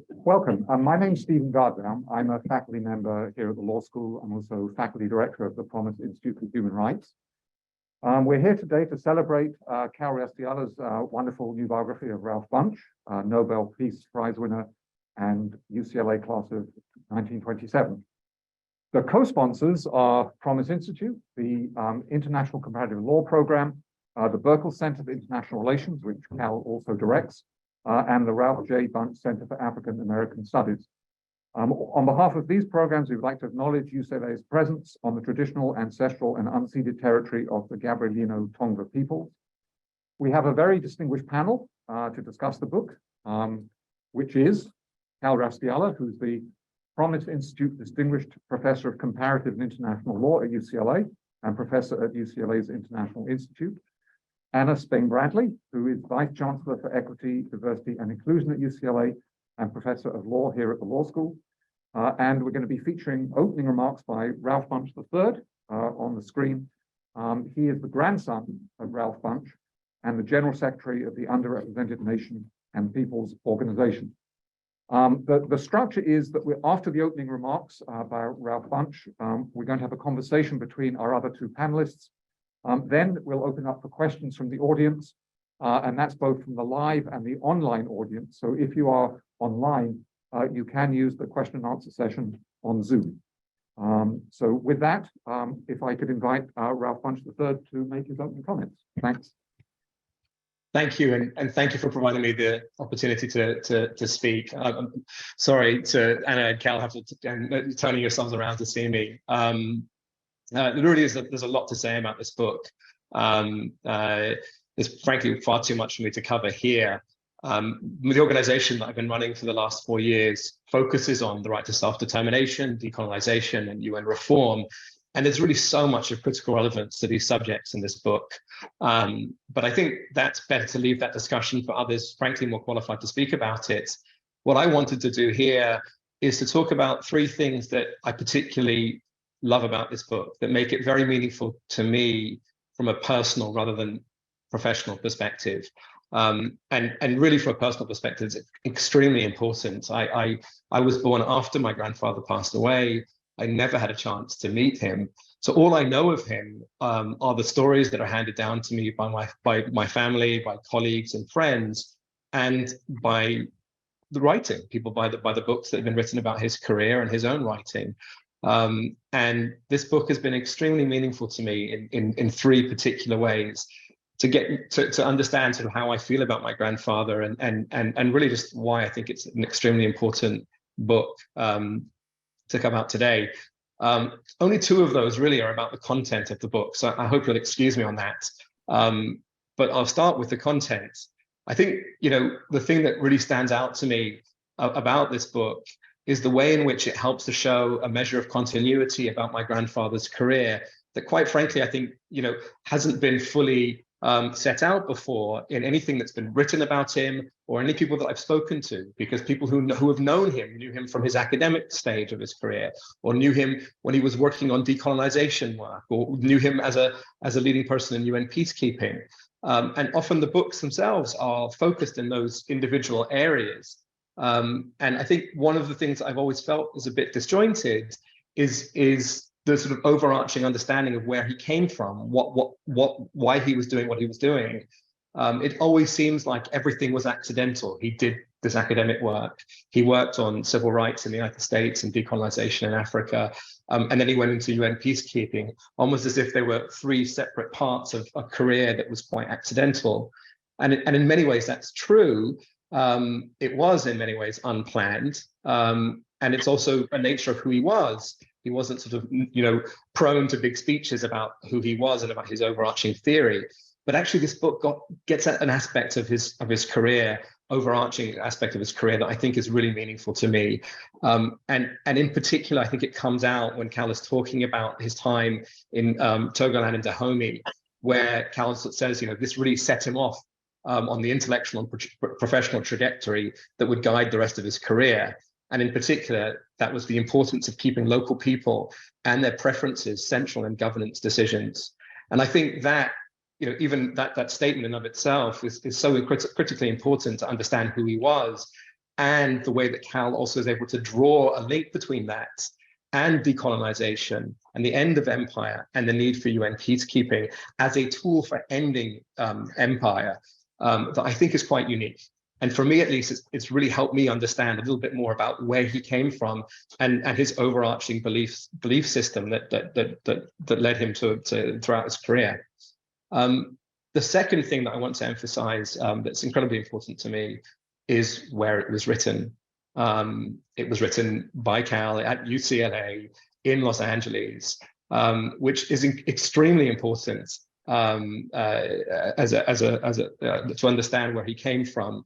Welcome. My name is Stephen Gardner. I'm a faculty member here at the law school. I'm also faculty director of the Promise Institute for Human Rights. We're here today to celebrate Cal Restiala's wonderful new biography of Ralph Bunche, Nobel Peace Prize winner and UCLA class of 1927. The co-sponsors are Promise Institute, the International Comparative Law Program, the Berkel Center for International Relations, which Cal also directs, and the Ralph J. Bunche Center for African American Studies. On behalf of these programs, we would like to acknowledge UCLA's presence on the traditional, ancestral, and unceded territory of the Gabrielino Tongva peoples. We have a very distinguished panel to discuss the book, which is Cal Restiala, who's the Promise Institute Distinguished Professor of Comparative and International Law at UCLA and Professor at UCLA's International Institute. Anna Spain-Bradley, who is Vice Chancellor for Equity, Diversity, and Inclusion at UCLA and Professor of Law here at the law school. And we're going to be featuring opening remarks by Ralph Bunche III on the screen. He is the grandson of Ralph Bunche and the General Secretary of the Underrepresented Nation and Peoples Organization. The structure is that after the opening remarks by Ralph Bunche, we're going to have a conversation between our other two panelists. Then we'll open up for questions from the audience, and that's both from the live and the online audience. So if you are online, you can use the question and answer session on Zoom. So with that, if I could invite Ralph Bunche III to make his opening comments. Thanks. Thank you, and thank you for providing me the opportunity to speak. I'm sorry to Anna and Cal have to turning yourselves around to see me. There really is there's a lot to say about this book. There's frankly far too much for me to cover here. The organization that I've been running for the last 4 years focuses on the right to self-determination, decolonization, and UN reform. And there's really so much of critical relevance to these subjects in this book. But I think that's better to leave that discussion for others, frankly, more qualified to speak about it. What I wanted to do here is to talk about 3 things that I particularly love about this book that make it very meaningful to me from a personal rather than professional perspective. And really from a personal perspective, it's extremely important. I was born after my grandfather passed away. I never had a chance to meet him. So all I know of him are the stories that are handed down to me by my family, by colleagues and friends, and by the writing, people by the books that have been written about his career and his own writing. And this book has been extremely meaningful to me in 3 particular ways to get to understand sort of how I feel about my grandfather and really just why I think it's an extremely important book to come out today. Only 2 of those really are about the content of the book, so I hope you'll excuse me on that. But I'll start with the content. I think, the thing that really stands out to me about this book is the way in which it helps to show a measure of continuity about my grandfather's career that, quite frankly, I think, hasn't been fully set out before in anything that's been written about him or any people that I've spoken to, because people who have known him knew him from his academic stage of his career, or knew him when he was working on decolonization work, or knew him as a leading person in UN peacekeeping. And often the books themselves are focused in those individual areas. And I think one of the things I've always felt is a bit disjointed is the sort of overarching understanding of where he came from, why he was doing what he was doing. It always seems like everything was accidental. He did this academic work. He worked on civil rights in the United States and decolonization in Africa. And then he went into UN peacekeeping, almost as if there were 3 separate parts of a career that was quite accidental. And in many ways, that's true. It was in many ways unplanned. And it's also a nature of who he was. He wasn't sort of, prone to big speeches about who he was and about his overarching theory. But actually, this book gets at an aspect of his career, overarching aspect of his career that I think is really meaningful to me. And in particular, I think it comes out when Cal is talking about his time in Togoland and Dahomey, where Cal says, this really set him off on the intellectual and professional trajectory that would guide the rest of his career. And in particular, that was the importance of keeping local people and their preferences central in governance decisions. And I think that, even that statement in of itself is so critically important to understand who he was. and the way that Cal also is able to draw a link between that and decolonization and the end of empire and the need for UN peacekeeping as a tool for ending empire that I think is quite unique. And for me, at least, it's really helped me understand a little bit more about where he came from and his overarching belief system that led him to throughout his career. The second thing that I want to emphasize that's incredibly important to me is where it was written. It was written by Cal at UCLA in Los Angeles, which is extremely important to understand where he came from.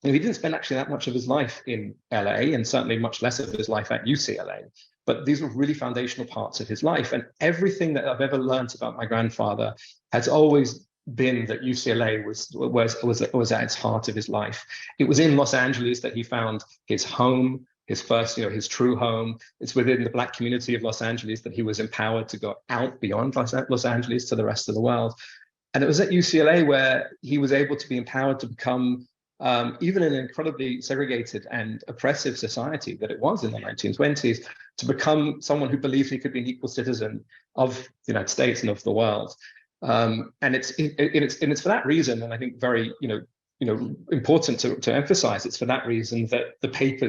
He didn't spend actually that much of his life in LA, and certainly much less of his life at UCLA. But these were really foundational parts of his life, and everything that I've ever learned about my grandfather has always been that UCLA was at its heart of his life. It was in Los Angeles that he found his home, his first, his true home. It's within the Black community of Los Angeles that he was empowered to go out beyond Los Angeles to the rest of the world. And it was at UCLA where he was able to be empowered to become, even in an incredibly segregated and oppressive society that it was in the 1920s, to become someone who believed he could be an equal citizen of the United States and of the world. And it's for that reason, and I think very important to emphasize, it's for that reason that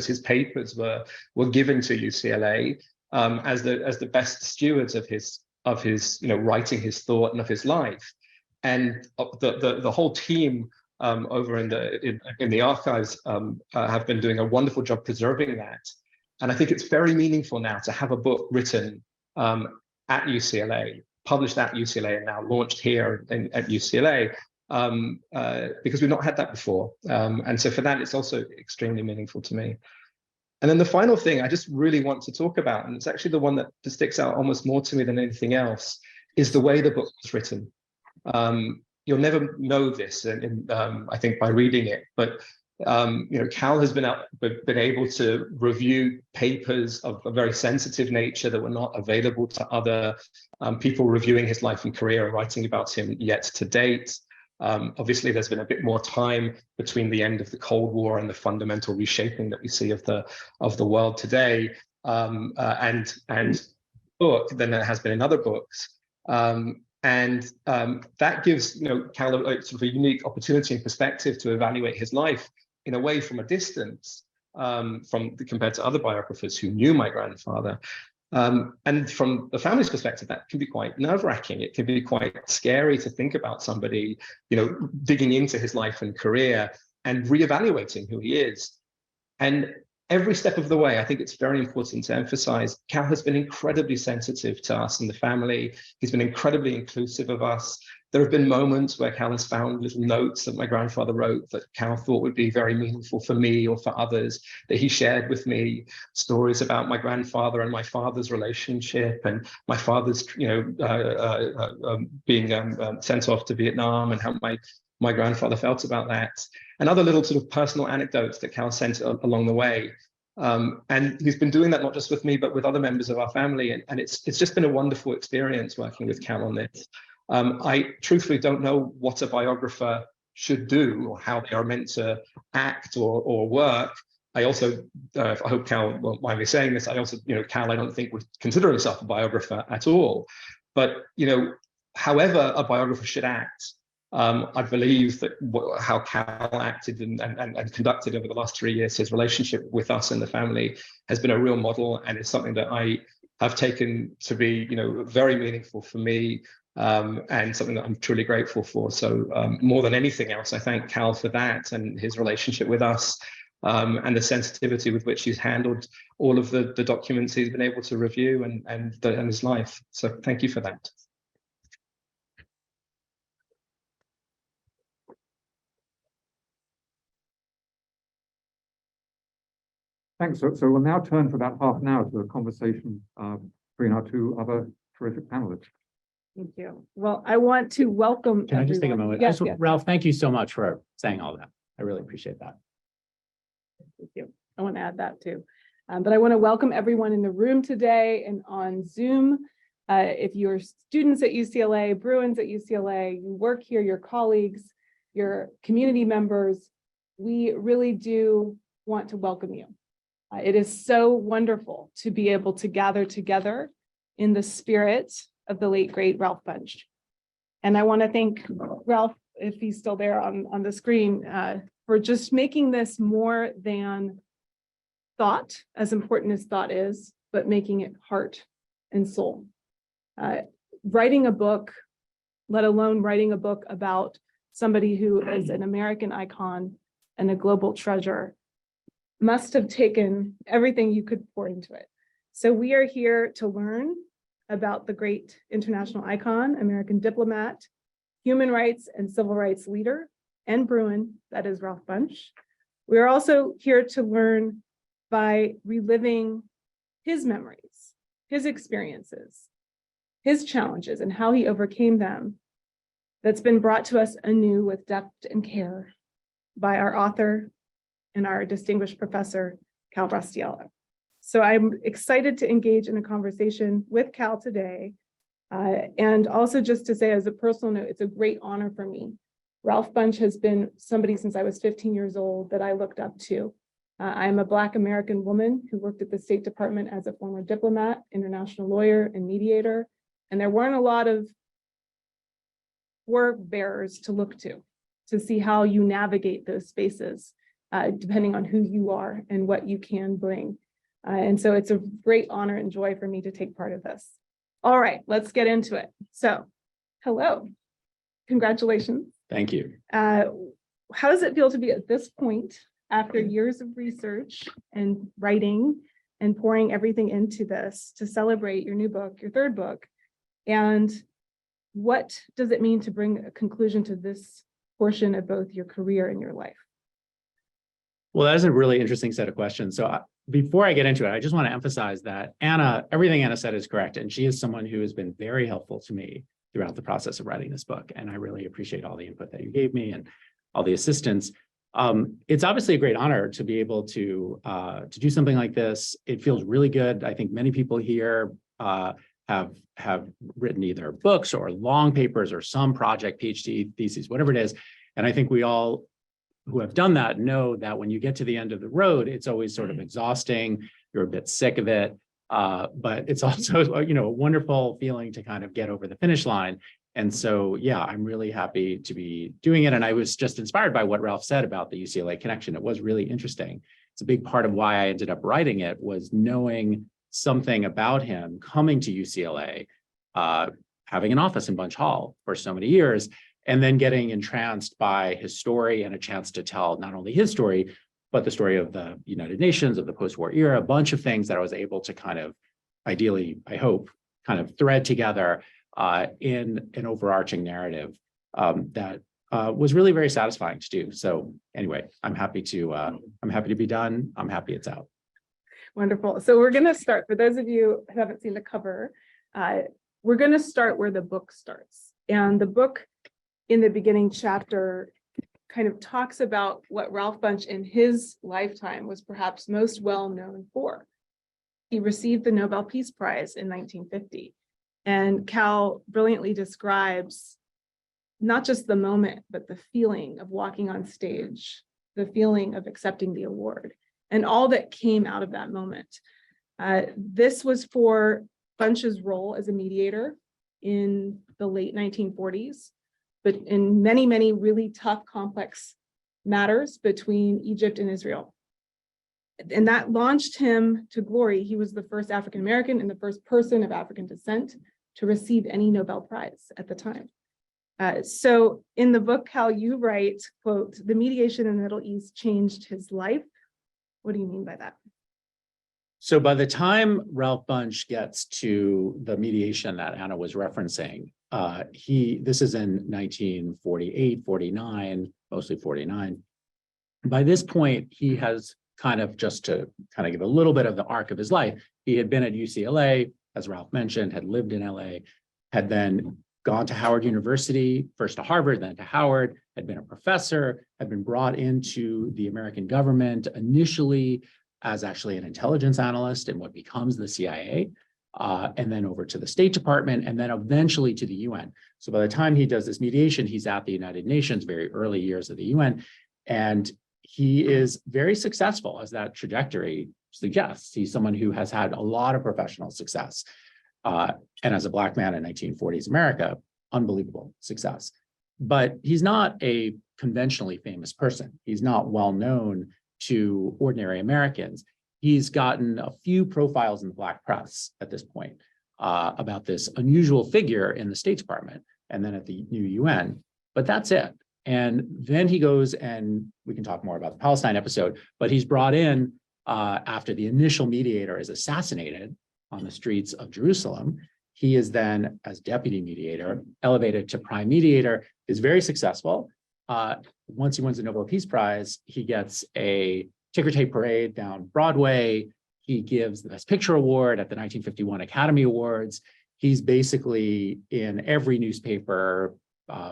his papers were given to UCLA as the best stewards of his writing his thought and of his life. And the whole team over in the archives have been doing a wonderful job preserving that. And I think it's very meaningful now to have a book written at UCLA, published at UCLA, and now launched here at UCLA, because we've not had that before. And so for that, it's also extremely meaningful to me. And then the final thing I just really want to talk about, and it's actually the one that sticks out almost more to me than anything else, is the way the book was written. You'll never know this, I think, by reading it, but Cal has been able to review papers of a very sensitive nature that were not available to other people reviewing his life and career and writing about him yet to date. Obviously, there's been a bit more time between the end of the Cold War and the fundamental reshaping that we see of the world today, and book than there has been in other books. And that gives Cal a sort of a unique opportunity and perspective to evaluate his life in a way from a distance, compared to other biographers who knew my grandfather. And from the family's perspective, that can be quite nerve-wracking. It can be quite scary to think about somebody, digging into his life and career and reevaluating who he is. And every step of the way, I think it's very important to emphasize, Cal has been incredibly sensitive to us and the family. He's been incredibly inclusive of us. There have been moments where Cal has found little notes that my grandfather wrote that Cal thought would be very meaningful for me or for others, that he shared with me, stories about my grandfather and my father's relationship, and my father's, being sent off to Vietnam, and how my grandfather felt about that, and other little sort of personal anecdotes that Cal sent along the way. And he's been doing that not just with me, but with other members of our family. And it's just been a wonderful experience working with Cal on this. I truthfully don't know what a biographer should do or how they are meant to act or work. I also, I hope Cal won't mind me saying this, I also, Cal, I don't think would consider himself a biographer at all. But, however a biographer should act, I believe that how Cal acted and conducted over the last 3 years, his relationship with us and the family has been a real model, and it's something that I have taken to be, very meaningful for me, and something that I'm truly grateful for. So more than anything else, I thank Cal for that and his relationship with us, and the sensitivity with which he's handled all of the documents he's been able to review and his life. So thank you for that. Thanks. So we'll now turn for about half an hour to a conversation between our two other terrific panelists. Thank you. Well, I want to welcome Can I just take a moment? Yes, yes. Ralph, thank you so much for saying all that. I really appreciate that. Thank you. I want to add that too. But I want to welcome everyone in the room today and on Zoom. If you're students at UCLA, Bruins at UCLA, you work here, your colleagues, your community members, we really do want to welcome you. It is so wonderful to be able to gather together in the spirit of the late, great Ralph Bunche. And I want to thank Ralph, if he's still there on the screen, for just making this more than thought, as important as thought is, but making it heart and soul. Writing a book, let alone writing a book about somebody who is an American icon and a global treasure, must have taken everything you could pour into it. So we are here to learn about the great international icon, American diplomat, human rights and civil rights leader, and Bruin, that is Ralph Bunche. We are also here to learn by reliving his memories, his experiences, his challenges, and how he overcame them. That's been brought to us anew with depth and care by our author and our distinguished professor, Cal Brastiello. So I'm excited to engage in a conversation with Cal today. And also just to say as a personal note, it's a great honor for me. Ralph Bunche has been somebody since I was 15 years old that I looked up to. I'm a Black American woman who worked at the State Department as a former diplomat, international lawyer, and mediator. And there weren't a lot of word bearers to look to see how you navigate those spaces, depending on who you are and what you can bring. And so it's a great honor and joy for me to take part of this. All right, let's get into it. So, hello, congratulations. Thank you. How does it feel to be at this point after years of research and writing and pouring everything into this to celebrate your new book, your third book? And what does it mean to bring a conclusion to this portion of both your career and your life? Well, that is a really interesting set of questions. So before I get into it, I just want to emphasize that everything Anna said is correct. And she is someone who has been very helpful to me throughout the process of writing this book. And I really appreciate all the input that you gave me and all the assistance. It's obviously a great honor to be able to do something like this. It feels really good. I think many people here have written either books or long papers or some project, PhD, thesis, whatever it is. And I think we all who have done that know that when you get to the end of the road, it's always sort of exhausting. You're a bit sick of it, but it's also, a wonderful feeling to kind of get over the finish line. And so, yeah, I'm really happy to be doing it. And I was just inspired by what Ralph said about the UCLA connection. It was really interesting. It's a big part of why I ended up writing it was knowing something about him coming to UCLA, having an office in Bunche Hall for so many years, and then getting entranced by his story and a chance to tell not only his story, but the story of the United Nations, of the post-war era, a bunch of things that I was able to kind of, ideally, I hope, kind of thread together in an overarching narrative that was really very satisfying to do. So anyway, I'm happy to be done. I'm happy it's out. Wonderful. So we're going to start, for those of you who haven't seen the cover, we're going to start where the book starts. And the book in the beginning chapter kind of talks about what Ralph Bunche in his lifetime was perhaps most well known for. He received the Nobel Peace Prize in 1950. And Cal brilliantly describes not just the moment, but the feeling of walking on stage, the feeling of accepting the award, and all that came out of that moment. This was for Bunche's role as a mediator in the late 1940s, but in many, many really tough, complex matters between Egypt and Israel. And that launched him to glory. He was the first African-American and the first person of African descent to receive any Nobel Prize at the time. So in the book, Cal, you write, quote, "The mediation in the Middle East changed his life." What do you mean by that? So by the time Ralph Bunche gets to the mediation that Anna was referencing, this is in 1948, 49, mostly 49. By this point, he has kind of, just to kind of give a little bit of the arc of his life, he had been at UCLA, as Ralph mentioned, had lived in LA, had then gone to Howard University, first to Harvard, then to Howard, had been a professor, had been brought into the American government initially as actually an intelligence analyst in what becomes the CIA, and then over to the State Department, and then eventually to the UN. So by the time he does this mediation, he's at the United Nations, very early years of the UN. And he is very successful, as that trajectory suggests. He's someone who has had a lot of professional success. And as a Black man in 1940s America, unbelievable success. But he's not a conventionally famous person. He's not well known to ordinary Americans. He's gotten a few profiles in the Black press at this point about this unusual figure in the State Department and then at the new UN, but that's it. And then he goes, and we can talk more about the Palestine episode, but he's brought in after the initial mediator is assassinated on the streets of Jerusalem. He is then, as deputy mediator, elevated to prime mediator, is very successful. Once he wins the Nobel Peace Prize, he gets a ticker tape parade down Broadway. He gives the Best Picture Award at the 1951 Academy Awards. He's basically in every newspaper,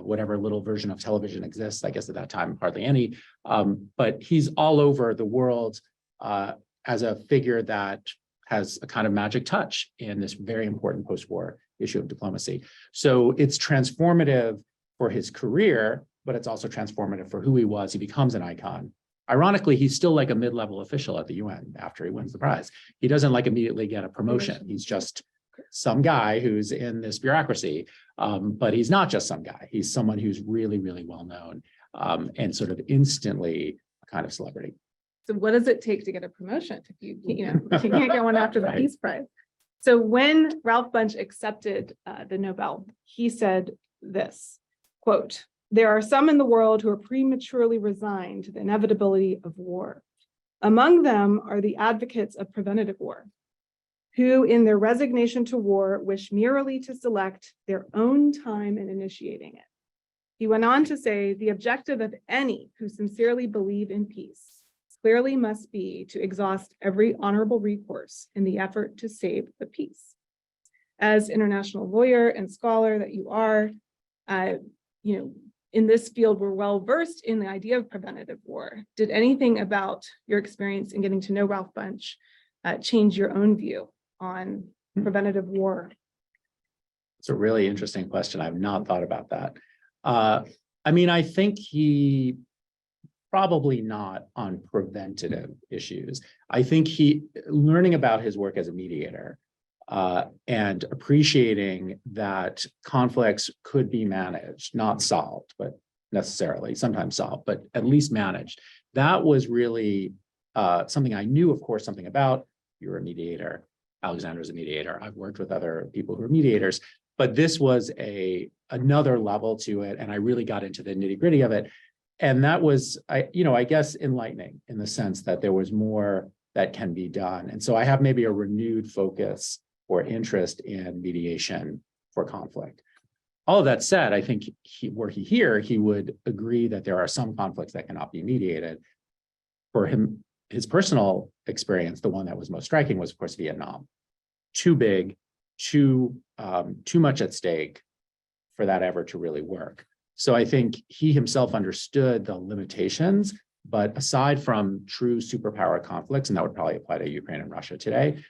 whatever little version of television exists. I guess at that time, hardly any. But he's all over the world as a figure that has a kind of magic touch in this very important post-war issue of diplomacy. So it's transformative for his career, but it's also transformative for who he was. He becomes an icon. Ironically, he's still like a mid-level official at the UN after he wins the prize. He doesn't like immediately get a promotion. He's just some guy who's in this bureaucracy, but he's not just some guy. He's someone who's really, really well known and sort of instantly a kind of celebrity. So what does it take to get a promotion if you can't get one after the Right. Peace Prize? So when Ralph Bunche accepted the Nobel, he said this, quote, "There are some in the world who are prematurely resigned to the inevitability of war. Among them are the advocates of preventative war, who in their resignation to war wish merely to select their own time in initiating it." He went on to say, "The objective of any who sincerely believe in peace clearly must be to exhaust every honorable recourse in the effort to save the peace." As international lawyer and scholar that you are, in this field, we're well versed in the idea of preventative war. Did anything about your experience in getting to know Ralph Bunche change your own view on preventative war? It's a really interesting question. I've not thought about that. I think he probably not on preventative issues. I think learning about his work as a mediator and appreciating that conflicts could be managed, not solved, but necessarily, sometimes solved, but at least managed. That was really something I knew, of course, something about. You're a mediator. Alexander's a mediator. I've worked with other people who are mediators, but this was another level to it. And I really got into the nitty-gritty of it. And that was, I guess, enlightening in the sense that there was more that can be done. And so I have maybe a renewed focus or interest in mediation for conflict. All of that said, I think were he here, he would agree that there are some conflicts that cannot be mediated. For him, his personal experience, the one that was most striking was, of course, Vietnam. Too big, too much at stake for that ever to really work. So I think he himself understood the limitations, but aside from true superpower conflicts, and that would probably apply to Ukraine and Russia today,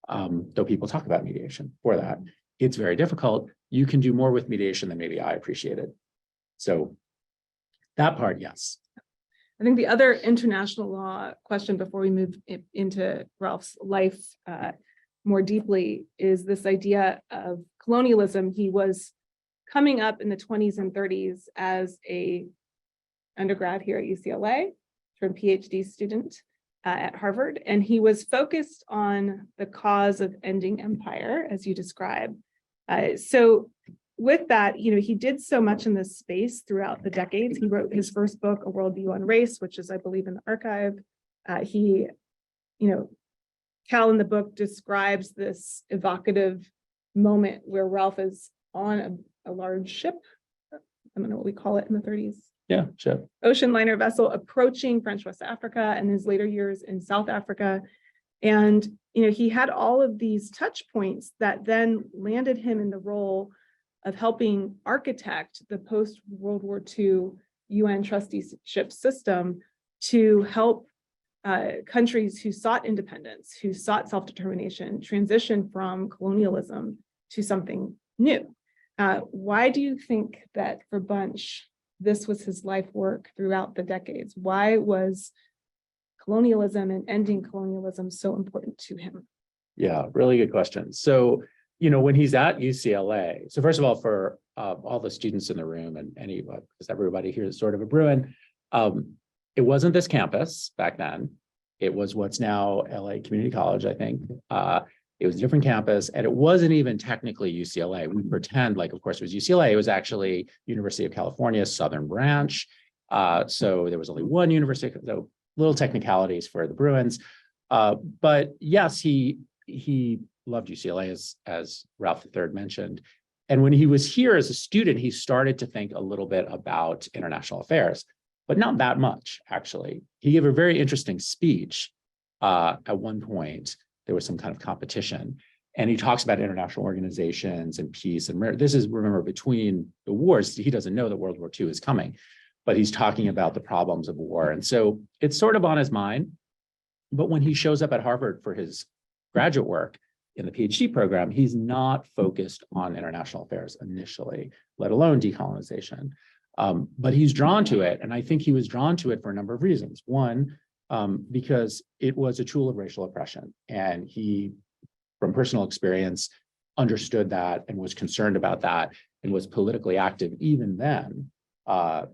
though people talk about mediation for that, it's very difficult. You can do more with mediation than maybe I appreciated. So that part, yes. I think the other international law question before we move into Ralph's life more deeply is this idea of colonialism. He was coming up in the 20s and 30s as a undergrad here at UCLA, turned PhD student at Harvard, and he was focused on the cause of ending empire, as you describe. So with that, he did so much in this space throughout the decades. He wrote his first book, A Worldview on Race, which is, I believe, in the archive. Cal in the book describes this evocative moment where Ralph is on a large ship. I don't know what we call it in the 30s. Yeah, sure. Ocean liner vessel approaching French West Africa and his later years in South Africa. And, he had all of these touch points that then landed him in the role of helping architect the post-World War II UN trusteeship system to help countries who sought independence, who sought self-determination, transition from colonialism to something new. Why do you think that for Bunche, this was his life work throughout the decades? Why was colonialism and ending colonialism so important to him? Yeah, really good question. So, when he's at UCLA, so first of all, for all the students in the room and because everybody here is sort of a Bruin, it wasn't this campus back then. It was what's now LA Community College, I think. It was a different campus, and it wasn't even technically UCLA. We pretend like, of course, it was UCLA. It was actually University of California, Southern Branch. So there was only one university, so little technicalities for the Bruins. But yes, he loved UCLA, as Ralph III mentioned. And when he was here as a student, he started to think a little bit about international affairs, but not that much, actually. He gave a very interesting speech at one point. There was some kind of competition, and he talks about international organizations and peace. And this is, remember, between the wars. He doesn't know that World War II is coming, but he's talking about the problems of war. And so it's sort of on his mind. But when he shows up at Harvard for his graduate work in the Ph.D. program, he's not focused on international affairs initially, let alone decolonization. But he's drawn to it. And I think he was drawn to it for a number of reasons. One, because it was a tool of racial oppression. And he, from personal experience, understood that and was concerned about that and was politically active even then.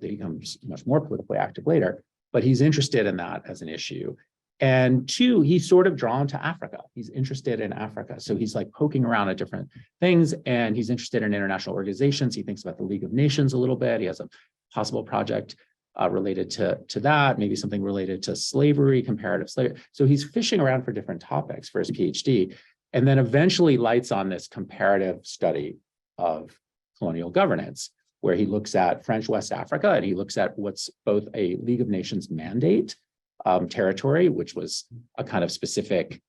He becomes much more politically active later, but he's interested in that as an issue. And two, he's sort of drawn to Africa. He's interested in Africa. So he's like poking around at different things, and he's interested in international organizations. He thinks about the League of Nations a little bit. He has a possible project related to that, maybe something related to slavery, comparative slavery. So he's fishing around for different topics for his PhD, and then eventually lights on this comparative study of colonial governance, where he looks at French West Africa, and he looks at what's both a League of Nations mandate territory, which was a kind of specific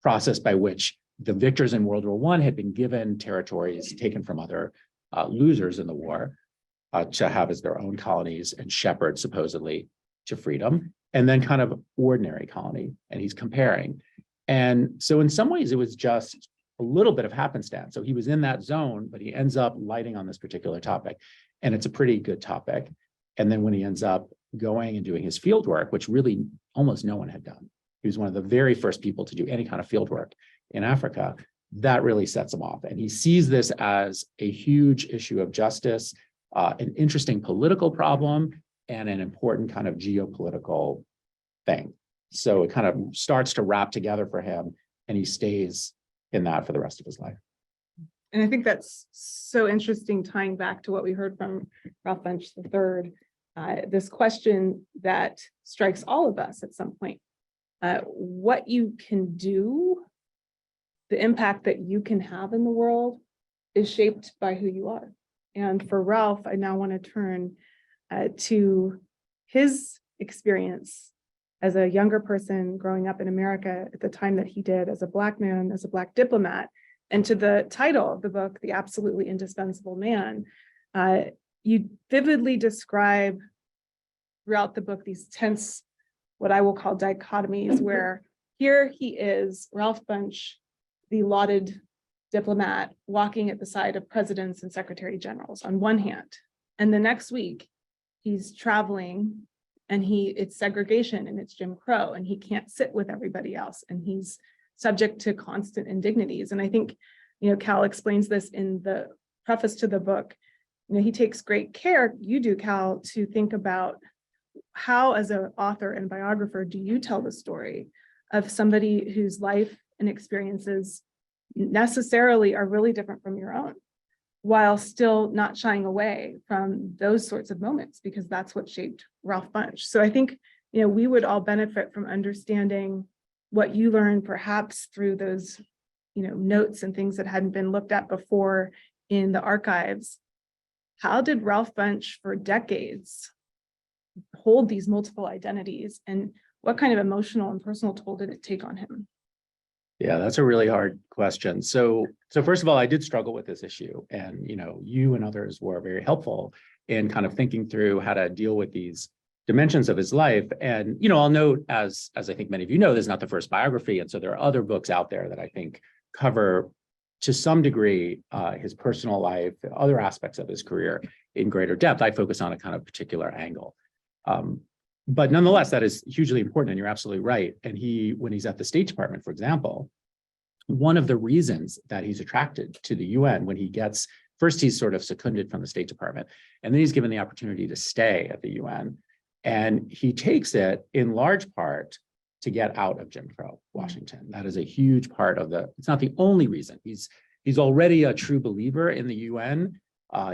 process by which the victors in World War I had been given territories taken from other losers in the war to have as their own colonies and shepherd supposedly to freedom, and then kind of ordinary colony. And he's comparing. And so in some ways, it was just a little bit of happenstance. So he was in that zone, but he ends up lighting on this particular topic. And it's a pretty good topic. And then when he ends up going and doing his field work, which really almost no one had done, he was one of the very first people to do any kind of field work in Africa, that really sets him off. And he sees this as a huge issue of justice, an interesting political problem, and an important kind of geopolitical thing. So it kind of starts to wrap together for him, and he stays in that for the rest of his life. And I think that's so interesting, tying back to what we heard from Ralph Bunche III, this question that strikes all of us at some point. What you can do, the impact that you can have in the world is shaped by who you are. And for Ralph, I now want to turn to his experience as a younger person growing up in America at the time that he did, as a Black man, as a Black diplomat, and to the title of the book, The Absolutely Indispensable Man. You vividly describe throughout the book these tense, what I will call dichotomies, where here he is, Ralph Bunche, the lauded diplomat, walking at the side of presidents and secretary generals on one hand, and the next week he's traveling, and it's segregation and it's Jim Crow, and he can't sit with everybody else, and he's subject to constant indignities. And I think, Cal explains this in the preface to the book. He takes great care, you do, Cal, to think about how, as an author and biographer, do you tell the story of somebody whose life and experiences necessarily are really different from your own, while still not shying away from those sorts of moments, because that's what shaped Ralph Bunche. So I think, we would all benefit from understanding what you learned, perhaps through those, notes and things that hadn't been looked at before in the archives. How did Ralph Bunche, for decades, hold these multiple identities, and what kind of emotional and personal toll did it take on him? Yeah, that's a really hard question. So first of all, I did struggle with this issue, and you and others were very helpful in kind of thinking through how to deal with these dimensions of his life. And I'll note, as I think many of you know, this is not the first biography, and so there are other books out there that I think cover to some degree, his personal life, other aspects of his career in greater depth. I focus on a kind of particular angle. But nonetheless, that is hugely important, and you're absolutely right. And when he's at the State Department, for example, one of the reasons that he's attracted to the UN when he gets, first he's sort of seconded from the State Department, and then he's given the opportunity to stay at the UN. And he takes it in large part to get out of Jim Crow Washington. That is a huge part of it's not the only reason. He's already a true believer in the UN.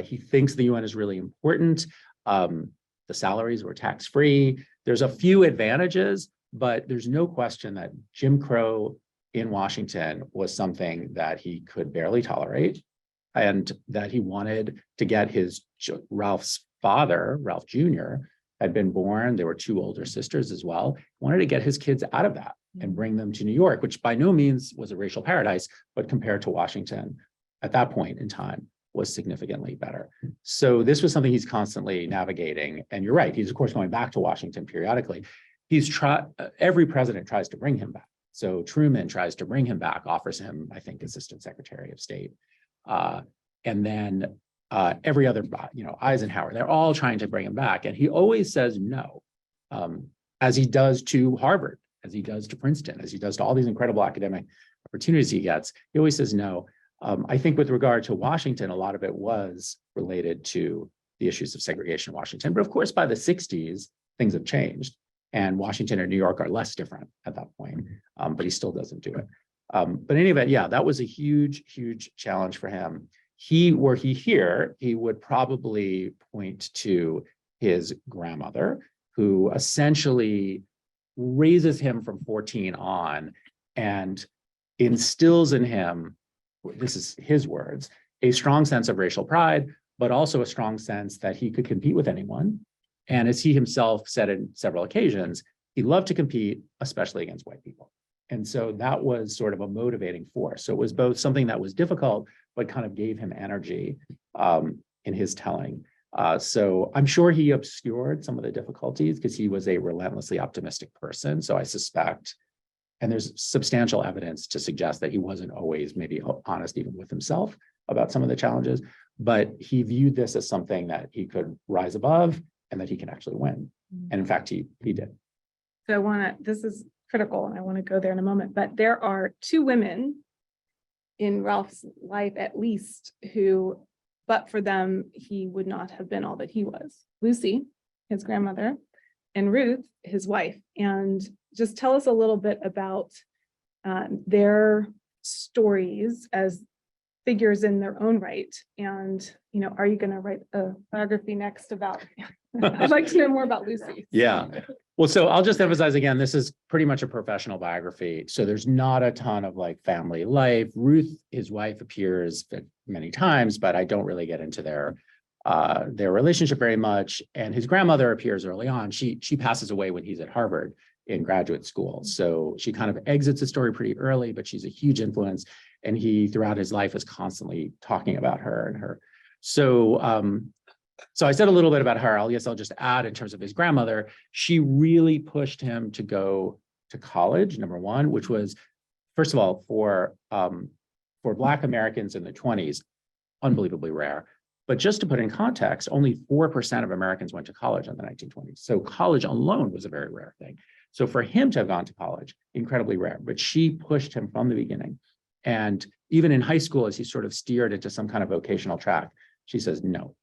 He thinks the UN is really important. The salaries were tax-free. There's a few advantages, but there's no question that Jim Crow in Washington was something that he could barely tolerate, and that he wanted to get Ralph's father, Ralph Jr., had been born. There were 2 older sisters as well. Wanted to get his kids out of that and bring them to New York, which by no means was a racial paradise, but compared to Washington at that point in time was significantly better. So this was something he's constantly navigating. And you're right, he's of course going back to Washington periodically. Every president tries to bring him back. So Truman tries to bring him back, offers him, I think, Assistant Secretary of State. And then every other, Eisenhower, they're all trying to bring him back. And he always says no, as he does to Harvard, as he does to Princeton, as he does to all these incredible academic opportunities he gets. He always says no. I think with regard to Washington, a lot of it was related to the issues of segregation in Washington. But of course, by the 60s, things have changed. And Washington and New York are less different at that point, but he still doesn't do it. But in any event, yeah, that was a huge, huge challenge for him. Were he here, he would probably point to his grandmother, who essentially raises him from 14 on and instills in him, this is his words, a strong sense of racial pride, but also a strong sense that he could compete with anyone. And as he himself said in several occasions, he loved to compete, especially against white people. And so that was sort of a motivating force. So it was both something that was difficult, but kind of gave him energy in his telling. So I'm sure he obscured some of the difficulties because he was a relentlessly optimistic person. So I suspect, and there's substantial evidence to suggest that he wasn't always maybe honest even with himself about some of the challenges, but he viewed this as something that he could rise above and that he can actually win. And in fact, he did. So this is critical, and I want to go there in a moment, but there are 2 women in Ralph's life, at least, who, but for them, he would not have been all that he was. Lucy, his grandmother, and Ruth, his wife. And just tell us a little bit about their stories as figures in their own right. And, are you going to write a biography next about, I'd like to know more about Lucy. Yeah. Well, so I'll just emphasize again, this is pretty much a professional biography. So there's not a ton of family life. Ruth, his wife, appears many times, but I don't really get into their relationship very much. And his grandmother appears early on. She passes away when he's at Harvard in graduate school. So she kind of exits the story pretty early, but she's a huge influence. And he, throughout his life, is constantly talking about her and her. So I said a little bit about her. I'll just add in terms of his grandmother. She really pushed him to go to college, number one, which was, first of all, for Black Americans in the 20s, unbelievably rare. But just to put in context, only 4% of Americans went to college in the 1920s. So college alone was a very rare thing. So for him to have gone to college, incredibly rare. But she pushed him from the beginning. And even in high school, as he sort of steered into some kind of vocational track, she says, no,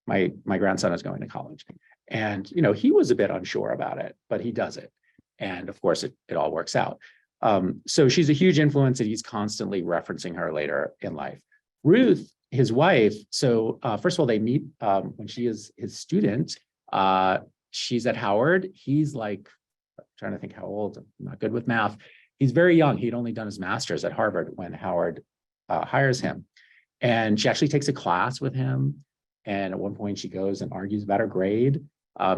my grandson is going to college. And, he was a bit unsure about it, but he does it. And of course, it all works out. So she's a huge influence, and he's constantly referencing her later in life. Ruth, his wife, so first of all, they meet when she is his student. She's at Howard. He's I'm trying to think how old, I'm not good with math. He's very young. He'd only done his master's at Harvard when Howard hires him. And she actually takes a class with him. And at one point she goes and argues about her grade.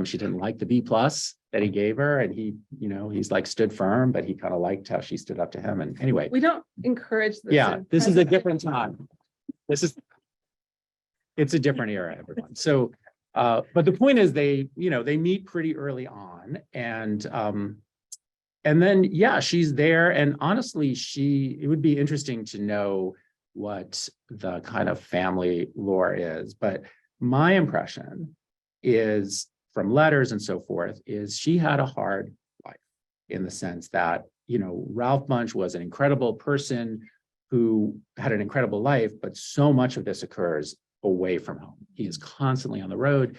She didn't like the B+ that he gave her. And he's stood firm, but he kind of liked how she stood up to him. And anyway. We don't encourage this. Yeah, this is a different time. It's a different era, everyone. So, but the point is they meet pretty early on. And then, yeah, she's there. And honestly, it would be interesting to know what the kind of family lore is, but my impression is from letters and so forth is she had a hard life in the sense that, Ralph Bunche was an incredible person who had an incredible life, but so much of this occurs away from home. He is constantly on the road.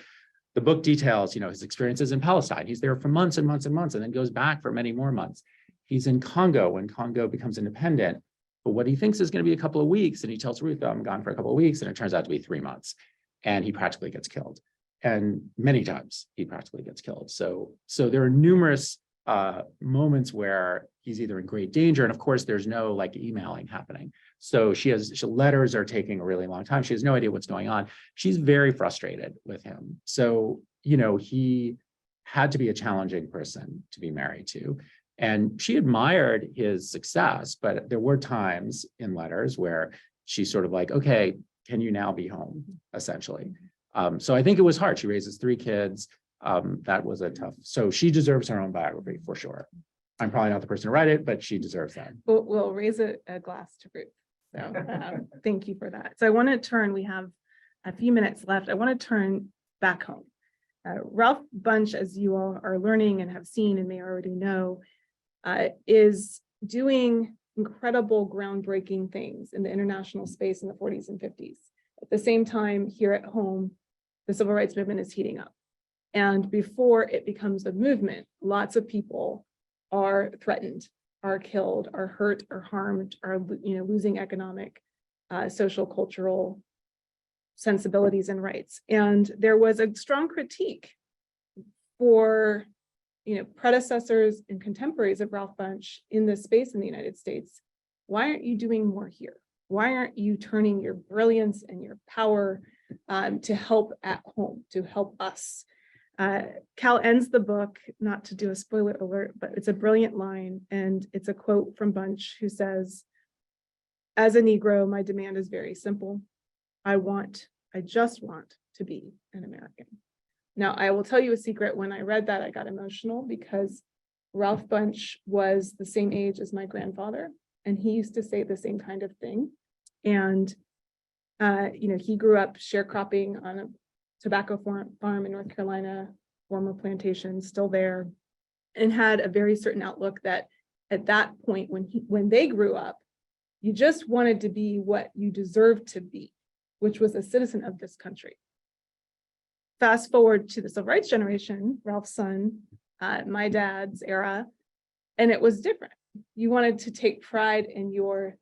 The book details, his experiences in Palestine. He's there for months and months and months, and then goes back for many more months. He's in Congo when Congo becomes independent. But what he thinks is going to be a couple of weeks, and he tells Ruth, I'm gone for a couple of weeks, and it turns out to be 3 months. And he practically gets killed. And many times he practically gets killed. So there are numerous moments where he's either in great danger, and of course there's no like emailing happening. So letters are taking a really long time. She has no idea what's going on. She's very frustrated with him. So, he had to be a challenging person to be married to. And she admired his success, but there were times in letters where she's sort of like, okay, can you now be home, essentially? So I think it was hard. She raises 3 kids. That was a tough, so she deserves her own biography for sure. I'm probably not the person to write it, but she deserves that. We'll raise a glass to Ruth. So thank you for that. So I want to turn, we have a few minutes left. I want to turn back home. Ralph Bunche, as you all are learning and have seen and may already know, is doing incredible groundbreaking things in the international space in the 40s and 50s. At the same time, here at home, the civil rights movement is heating up. And before it becomes a movement, lots of people are threatened, are killed, are hurt, or harmed, are losing economic, social, cultural sensibilities and rights. And there was a strong critique for predecessors and contemporaries of Ralph Bunche in this space in the United States. Why aren't you doing more here? Why aren't you turning your brilliance and your power to help at home, to help us? Cal ends the book, not to do a spoiler alert, but it's a brilliant line, and it's a quote from Bunche, who says, "As a Negro, my demand is very simple. I just want to be an American." Now, I will tell you a secret. When I read that, I got emotional because Ralph Bunche was the same age as my grandfather, and he used to say the same kind of thing. And he grew up sharecropping on a tobacco farm in North Carolina, former plantation, still there, and had a very certain outlook that at that point, when they grew up, you just wanted to be what you deserved to be, which was a citizen of this country. Fast forward to the civil rights generation, Ralph's son, my dad's era, and it was different. You wanted to take pride in your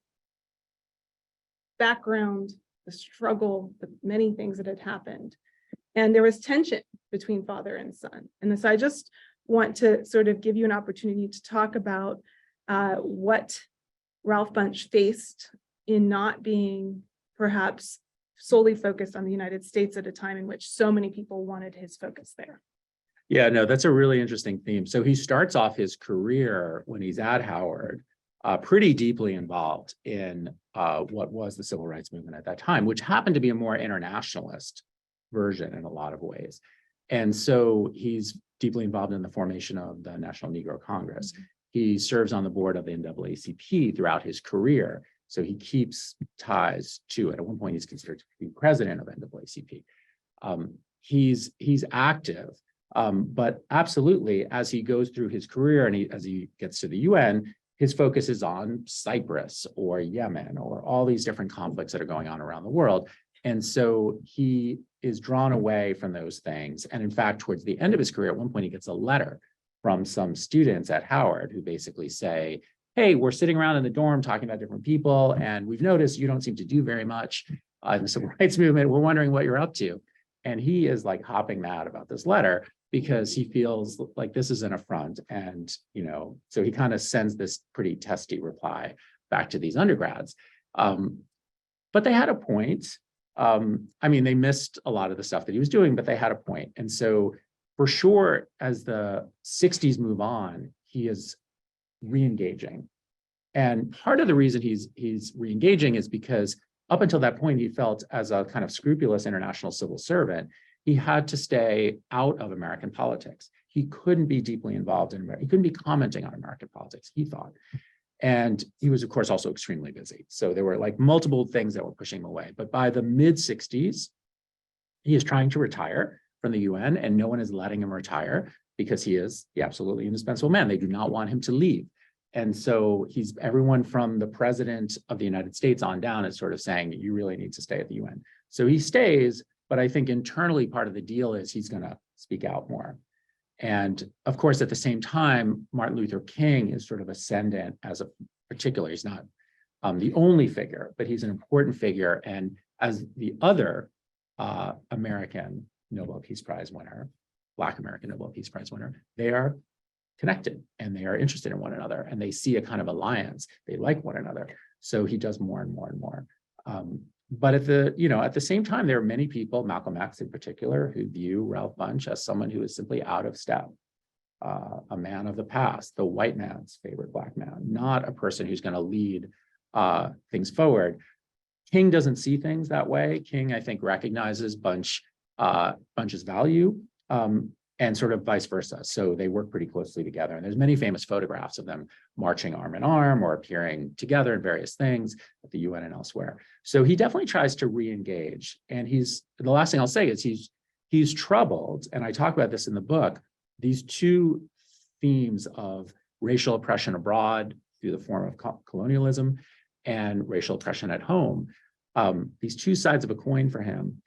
background, the struggle, the many things that had happened. And there was tension between father and son. And so I just want to sort of give you an opportunity to talk about what Ralph Bunche faced in not being perhaps solely focused on the United States at a time in which so many people wanted his focus there. Yeah, no, that's a really interesting theme. So he starts off his career when he's at Howard, pretty deeply involved in what was the civil rights movement at that time, which happened to be a more internationalist version in a lot of ways. And so he's deeply involved in the formation of the National Negro Congress. He serves on the board of the NAACP throughout his career. So he keeps ties to it. At one point, he's considered to be president of NAACP. He's active, but absolutely, as he goes through his career and as he gets to the UN, his focus is on Cyprus or Yemen or all these different conflicts that are going on around the world. And so he is drawn away from those things. And in fact, towards the end of his career, at one point, he gets a letter from some students at Howard who basically say, hey, we're sitting around in the dorm talking about different people, and we've noticed you don't seem to do very much in the civil rights movement. We're wondering what you're up to. And he is like hopping mad about this letter because he feels like this is an affront. And, so he kind of sends this pretty testy reply back to these undergrads. But they had a point. They missed a lot of the stuff that he was doing, but they had a point. And so for sure, as the 60s move on, he is re-engaging. And part of the reason he's re-engaging is because up until that point, he felt as a kind of scrupulous international civil servant, he had to stay out of American politics. He couldn't be deeply involved in America. He couldn't be commenting on American politics, he thought. And he was, of course, also extremely busy. So there were like multiple things that were pushing him away. But by the mid-60s, he is trying to retire from the UN, and no one is letting him retire because he is the absolutely indispensable man. They do not want him to leave. And so everyone from the president of the United States on down is sort of saying, you really need to stay at the UN. So he stays, but I think internally part of the deal is he's going to speak out more. And of course, at the same time, Martin Luther King is sort of ascendant as a particular. He's not the only figure, but he's an important figure. And as the other American Nobel Peace Prize winner, Black American Nobel Peace Prize winner, they are connected and they are interested in one another and they see a kind of alliance. They like one another. So he does more and more and more. But at the same time, there are many people, Malcolm X in particular, who view Ralph Bunche as someone who is simply out of step, a man of the past, the white man's favorite Black man, not a person who's going to lead things forward. King doesn't see things that way. King, I think, recognizes Bunche's value, and sort of vice versa. So they work pretty closely together. And there's many famous photographs of them marching arm in arm or appearing together in various things at the UN and elsewhere. So he definitely tries to re-engage. And the last thing I'll say is he's troubled, and I talk about this in the book, these two themes of racial oppression abroad through the form of colonialism and racial oppression at home. These two sides of a coin for him.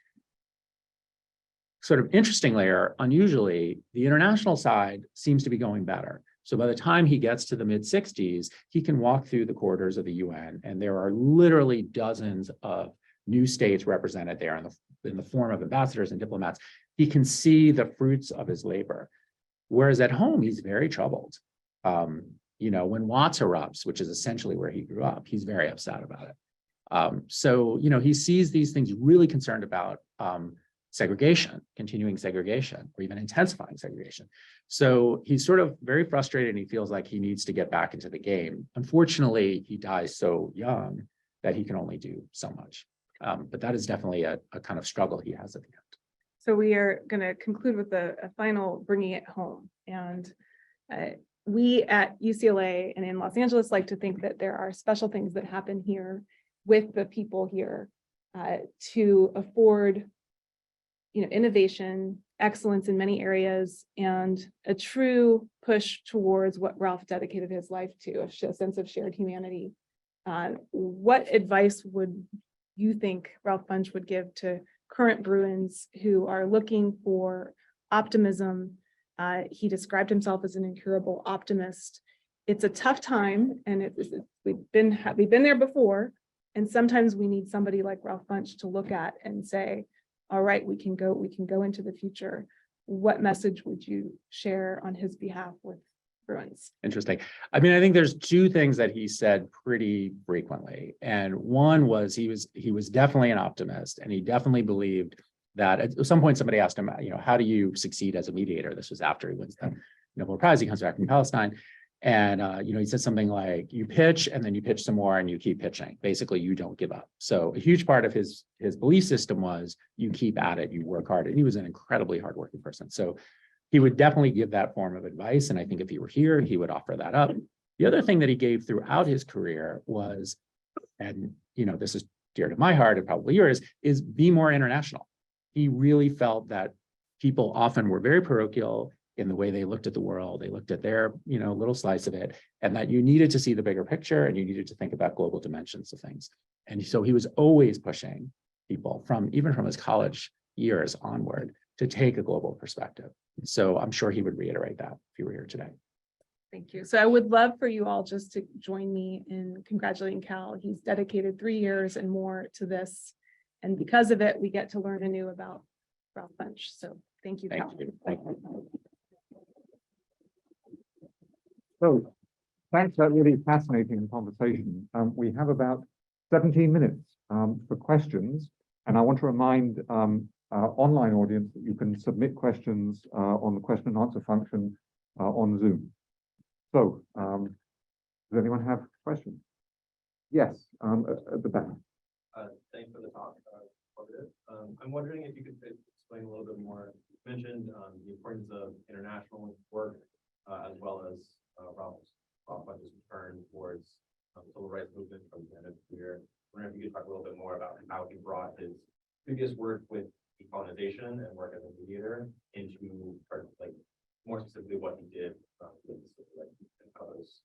Sort of interestingly or unusually, the international side seems to be going better. So by the time he gets to the mid-60s, he can walk through the corridors of the UN, and there are literally dozens of new states represented there in the form of ambassadors and diplomats. He can see the fruits of his labor. Whereas at home, he's very troubled. When Watts erupts, which is essentially where he grew up, he's very upset about it. So he sees these things, really concerned about segregation, continuing segregation, or even intensifying segregation. So he's sort of very frustrated and he feels like he needs to get back into the game. Unfortunately, he dies so young that he can only do so much. But that is definitely a kind of struggle he has at the end. So we are going to conclude with a final bringing it home. And we at UCLA and in Los Angeles like to think that there are special things that happen here with the people here to afford innovation, excellence in many areas, and a true push towards what Ralph dedicated his life to, a sense of shared humanity. What advice would you think Ralph Bunche would give to current Bruins who are looking for optimism? He described himself as an incurable optimist. It's a tough time, and we've been there before, and sometimes we need somebody like Ralph Bunche to look at and say, all right, we can go into the future. What message would you share on his behalf with Bruins? Interesting. I mean, I think there's two things that he said pretty frequently. And one was he was definitely an optimist, and he definitely believed that at some point somebody asked him, how do you succeed as a mediator? This was after he wins the Nobel Prize. He comes back from Palestine. And, he said something like, you pitch and then you pitch some more and you keep pitching. Basically, you don't give up. So a huge part of his belief system was you keep at it, you work hard. And he was an incredibly hardworking person. So he would definitely give that form of advice. And I think if he were here, he would offer that up. The other thing that he gave throughout his career was, and, this is dear to my heart and probably yours, is be more international. He really felt that people often were very parochial in the way they looked at the world. They looked at their, little slice of it, and that you needed to see the bigger picture and you needed to think about global dimensions of things. And so he was always pushing people even from his college years onward to take a global perspective. So I'm sure he would reiterate that if he were here today. Thank you. So I would love for you all just to join me in congratulating Cal. He's dedicated 3 years and more to this. And because of it, we get to learn anew about Ralph Bunche. So thank you, Cal. Thank you. So thanks for that really fascinating conversation. We have about 17 minutes for questions, and I want to remind our online audience that you can submit questions on the question and answer function on Zoom. So does anyone have questions? Yes, at the back. Thanks for the talk. I'm wondering if you could explain a little bit more. You mentioned the importance of international work as well as Ralph Bunche's return towards previous work with decolonization and work as a mediator into, or like more specifically what he did with like how those.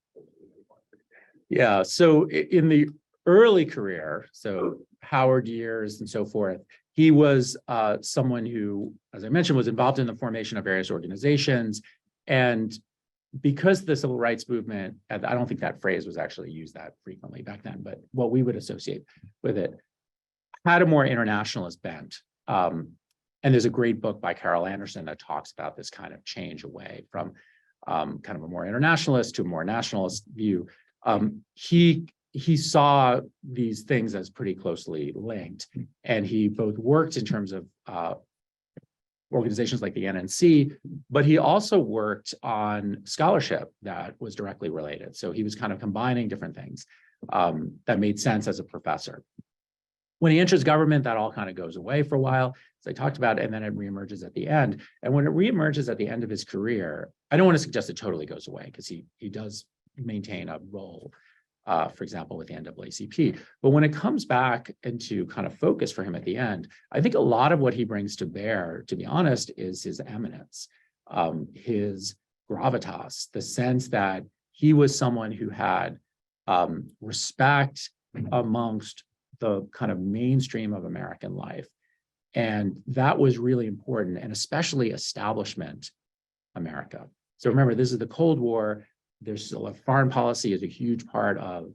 Yeah, so in the early career, so Howard years and so forth, he was someone who, as I mentioned, was involved in the formation of various organizations. And because the civil rights movement, and I don't think that phrase was actually used that frequently back then, but what we would associate with it, had a more internationalist bent. And there's a great book by Carol Anderson that talks about this kind of change away from kind of a more internationalist to a more nationalist view. He saw these things as pretty closely linked, and he both worked in terms of organizations like the NNC, but he also worked on scholarship that was directly related. So he was kind of combining different things that made sense as a professor. When he enters government, that all kind of goes away for a while, as I talked about, and then it reemerges at the end. And when it reemerges at the end of his career, I don't want to suggest it totally goes away, because he does maintain a role, for example, with the NAACP. But when it comes back into kind of focus for him at the end, I think a lot of what he brings to bear, to be honest, is his eminence, his gravitas, the sense that he was someone who had respect amongst the kind of mainstream of American life. And that was really important, and especially establishment America. So remember, this is the Cold War. There's still a foreign policy is a huge part of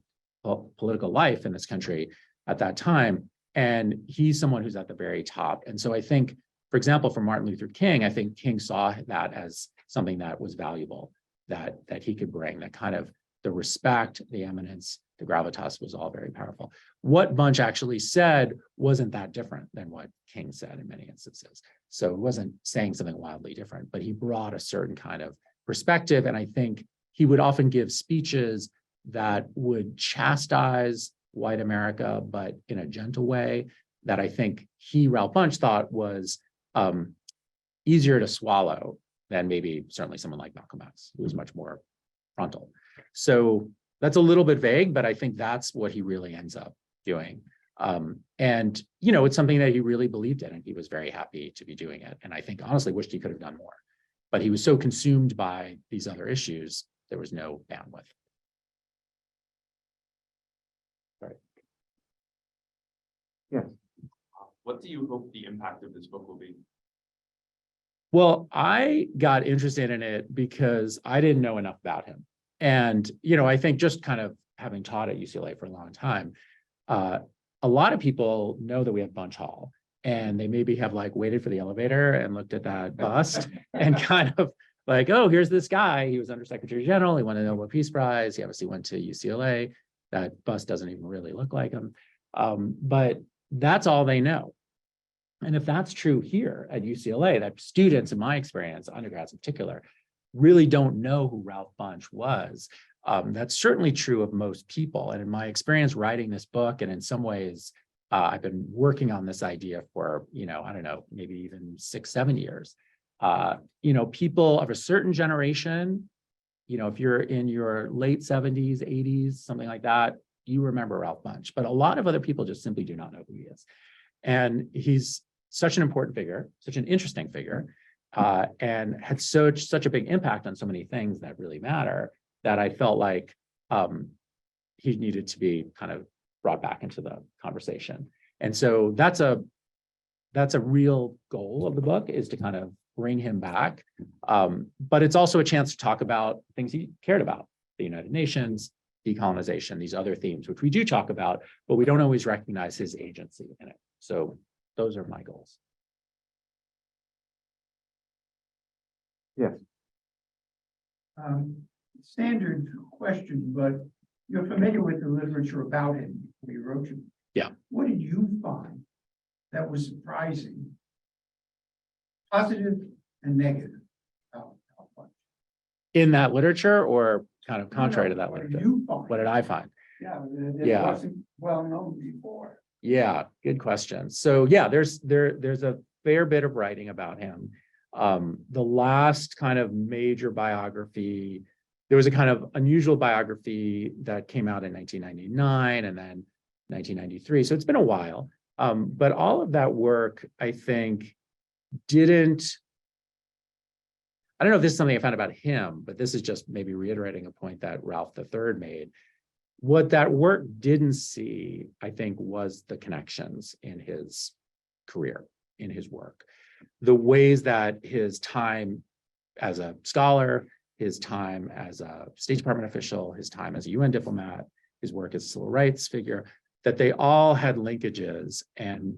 political life in this country at that time. And he's someone who's at the very top. And so I think, for example, for Martin Luther King, I think King saw that as something that was valuable, that he could bring, that kind of the respect, the eminence, the gravitas was all very powerful. What Bunche actually said wasn't that different than what King said in many instances. So it wasn't saying something wildly different, but he brought a certain kind of perspective. And I think he would often give speeches that would chastise white America, but in a gentle way that I think Ralph Bunche, thought was easier to swallow than maybe certainly someone like Malcolm X, who was much more frontal. So that's a little bit vague, but I think that's what he really ends up doing. And, you know, it's something that he really believed in, and he was very happy to be doing it. And I think honestly wished he could have done more, but he was so consumed by these other issues, there was no bandwidth. Right. Yes. What do you hope the impact of this book will be? Well, I got interested in it because I didn't know enough about him. And, you know, I think just kind of having taught at UCLA for a long time, a lot of people know that we have Bunche Hall, and they maybe have like waited for the elevator and looked at that bust and kind of like, oh, here's this guy. He was Undersecretary General. He won a Nobel Peace Prize. He obviously went to UCLA. That bust doesn't even really look like him. But that's all they know. And if that's true here at UCLA, that students, in my experience, undergrads in particular, really don't know who Ralph Bunche was. That's certainly true of most people. And in my experience writing this book, and in some ways, I've been working on this idea for, you know, I don't know, maybe even 6-7 years. You know, people of a certain generation, you know, if you're in your late 70s, 80s, something like that, you remember Ralph Bunche. But a lot of other people just simply do not know who he is. And he's such an important figure, such an interesting figure, and had such a big impact on so many things that really matter, that I felt like he needed to be kind of brought back into the conversation. And so that's a real goal of the book, is to kind of bring him back. But it's also a chance to talk about things he cared about, the United Nations, decolonization, these other themes, which we do talk about, but we don't always recognize his agency in it. So those are my goals. Yes. Standard question, but you're familiar with the literature about him before you wrote it. Yeah. What did you find that was surprising, positive and negative about Bunche? In that literature, or kind of contrary No, to that what did literature? you find? What did I find? Yeah, it Yeah. wasn't well known before. Yeah, good question. So yeah, there's a fair bit of writing about him. The last kind of major biography, there was a kind of unusual biography that came out in 1999 and then 1993. So it's been a while. But all of that work, I think, didn't, I don't know if this is something I found about him, but this is just maybe reiterating a point that Ralph III made. What that work didn't see, I think, was the connections in his career, in his work. The ways that his time as a scholar, his time as a State Department official, his time as a UN diplomat, his work as a civil rights figure, that they all had linkages, and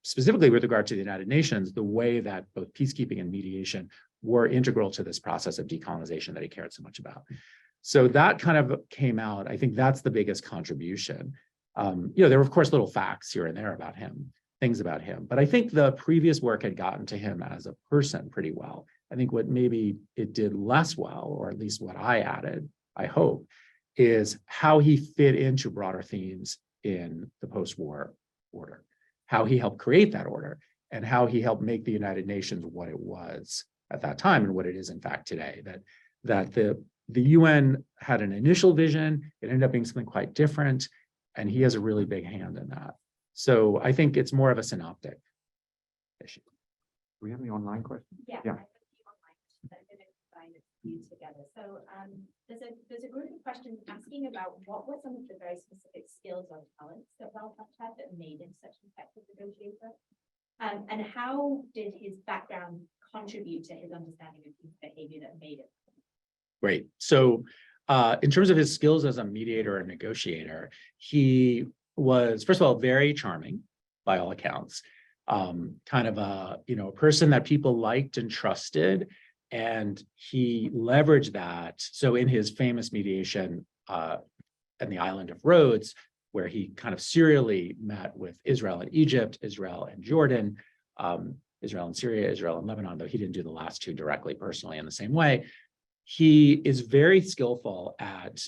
specifically with regard to the United Nations, the way that both peacekeeping and mediation were integral to this process of decolonization that he cared so much about. So that kind of came out. I think that's the biggest contribution. There were, of course, little facts here and there about him, things about him, but I think the previous work had gotten to him as a person pretty well. I think what maybe it did less well, or at least what I added, I hope, is how he fit into broader themes in the post-war order, how he helped create that order, and how he helped make the United Nations what it was at that time and what it is in fact today. That the UN had an initial vision, it ended up being something quite different, and he has a really big hand in that. So I think it's more of a synoptic issue. Do we have any online questions? Yeah. Yeah. I have a few online questions. I'm going to combine a few together. So there's a group of questions asking about what were some of the very specific skills or talents that Ralph Bunche had that made him such an effective negotiator, and how did his background contribute to his understanding of human behavior that made it? Great. So in terms of his skills as a mediator and negotiator, he was, first of all, very charming by all accounts, kind of a person that people liked and trusted, and he leveraged that. So in his famous mediation in the island of Rhodes, where he kind of serially met with Israel and Egypt, Israel and Jordan, Israel and Syria, Israel and Lebanon, though he didn't do the last two directly personally in the same way. He is very skillful at,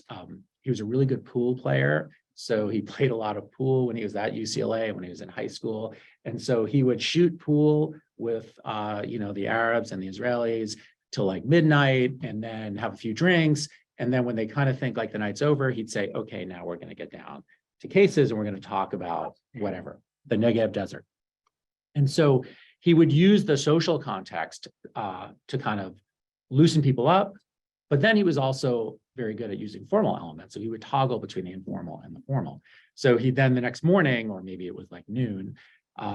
he was a really good pool player. So he played a lot of pool when he was at UCLA, when he was in high school. And so he would shoot pool with, the Arabs and the Israelis till like midnight, and then have a few drinks. And then when they kind of think like the night's over, he'd say, okay, now we're going to get down to cases and we're going to talk about whatever, the Negev desert. And so he would use the social context to kind of loosen people up. But then he was also very good at using formal elements. So he would toggle between the informal and the formal. So he then the next morning, or maybe it was like noon,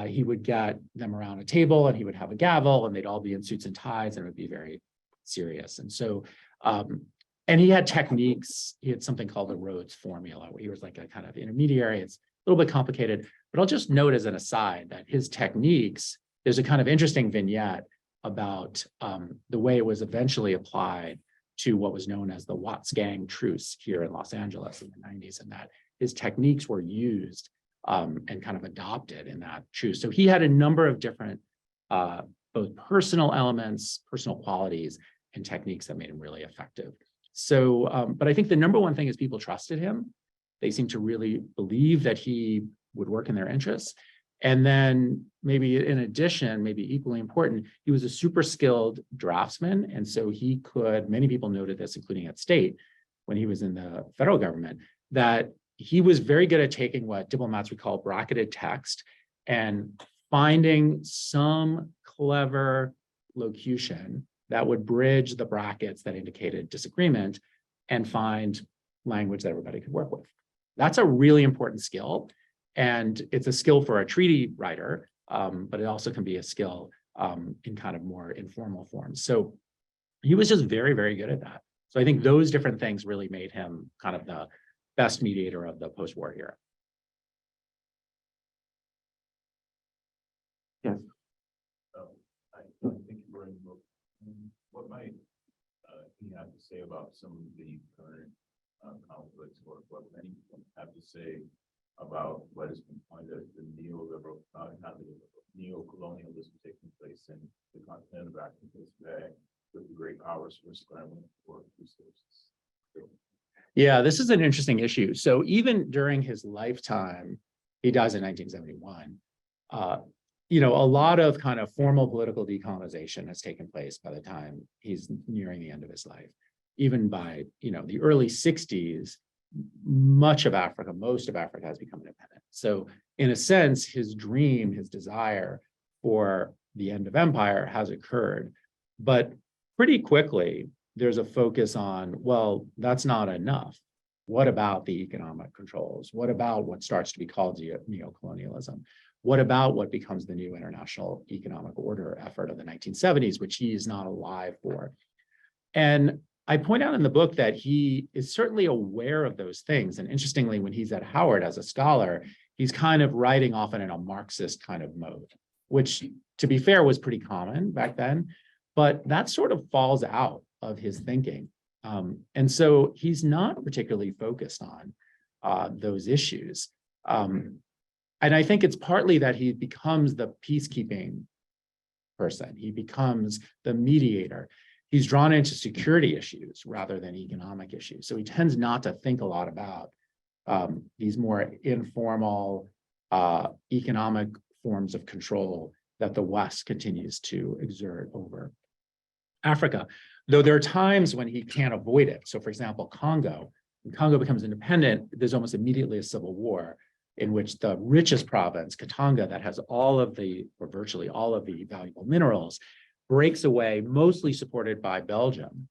he would get them around a table and he would have a gavel and they'd all be in suits and ties and it would be very serious. And so, and he had techniques. He had something called the Rhodes formula, where he was like a kind of intermediary. It's a little bit complicated, but I'll just note as an aside that his techniques, there's a kind of interesting vignette about the way it was eventually applied to what was known as the Watts Gang truce here in Los Angeles in the 90s, and that his techniques were used and kind of adopted in that truce. So he had a number of different both personal elements, personal qualities, and techniques that made him really effective. So, but I think the number one thing is people trusted him. They seemed to really believe that he would work in their interests. And then maybe in addition, maybe equally important, he was a super skilled draftsman. And so he could, many people noted this, including at State, when he was in the federal government, that he was very good at taking what diplomats would call bracketed text and finding some clever locution that would bridge the brackets that indicated disagreement and find language that everybody could work with. That's a really important skill. And it's a skill for a treaty writer, but it also can be a skill in kind of more informal forms. So he was just very, very good at that. So I think those different things really made him kind of the best mediator of the post-war era. Yes. I think you were in the book. What might he have to say about some of the current conflicts, or what many have to say about what has been pointed as the neoliberal, not the neo-colonialism taking place in the continent of Africa today, with the great powers who are scrambling for resources? Yeah, this is an interesting issue. So even during his lifetime, he dies in 1971, a lot of kind of formal political decolonization has taken place by the time he's nearing the end of his life. Even by, the early 60s, much of Africa, most of Africa has become independent. So in a sense, his dream, his desire for the end of empire has occurred. But pretty quickly, there's a focus on, well, that's not enough. What about the economic controls? What about what starts to be called neocolonialism? What about what becomes the new international economic order effort of the 1970s, which he is not alive for? And I point out in the book that he is certainly aware of those things. And interestingly, when he's at Howard as a scholar, he's kind of writing often in a Marxist kind of mode, which, to be fair, was pretty common back then. But that sort of falls out of his thinking. And so he's not particularly focused on those issues. And I think it's partly that he becomes the peacekeeping person. He becomes the mediator. He's drawn into security issues rather than economic issues. So he tends not to think a lot about these more informal economic forms of control that the West continues to exert over Africa. Though there are times when he can't avoid it. So for example, Congo, when Congo becomes independent, there's almost immediately a civil war in which the richest province, Katanga, that has all of the, or virtually all of the valuable minerals, breaks away, mostly supported by Belgium.